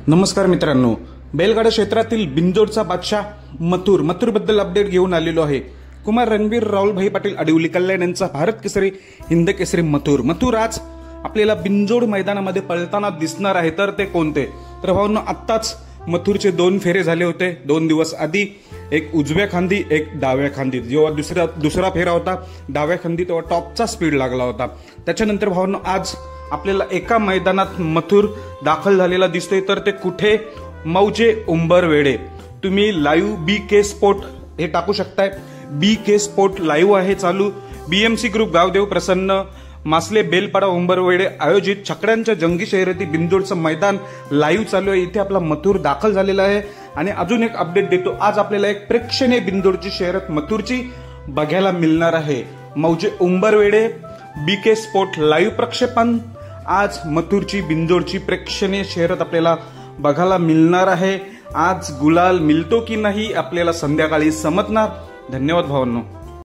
नमस्कार मित्रांनो, बैलगाडा क्षेत्रातील बिंजोडचा बादशाह मथुर बद्दल अपडेट घेऊन आलेलो आहे। कुमार रणवीर राहुलभाई पाटील अडिवली कल्याण यांचा भारत केसरी हिंद केसरी मथुर आज आपल्याला बिंजोड मैदानामध्ये पळताना दिसणार आहे। तर ते कोणते? तर भावांनो, आत्ताच मथुरचे 2 फेरे झाले होते 2 दिवस आधी, एक उजव्या खांदी एक डाव्या खांदी। जेव्हा दुसरा फेरा होता डाव्या खांदी तेव्हा टॉपचा स्पीड लागला होता। त्याच्यानंतर भावांनो, आज आपल्याला एका मैदानात मथुर दाखल झालेला दिसतोय। तर ते कुठे? मौजे उंबरवेडे। तुम्ही लाईव्ह BK स्पोर्ट हे टाकू शकताय। BK स्पोर्ट लाईव्ह आहे चालू। BMC ग्रुप गावदेव प्रसन्न मासले बेलपाडा उंबरवेडे आयोजित छकड्यांच्या जंगी शर्यती बिंजोडचं मैदान लाईव्ह चालू आहे। इथे आपला मथुर दाखल झालेला आहे। आणि अजून एक अपडेट देतो, आज आपल्याला एक प्रेक्षणीय बिंजोडची शर्यत मथुरची बघायला मिळणार आहे। मौजे उंबरवेडे BK स्पोर्ट लाईव्ह प्रक्षेपण। आज मथुरची बिंजोडची प्रेक्षणीय शर्यत आपल्याला बघायला मिळणार आहे। आज गुलाल मिळतो की नाही आपल्याला संध्याकाळी समजणार। धन्यवाद भावांनो।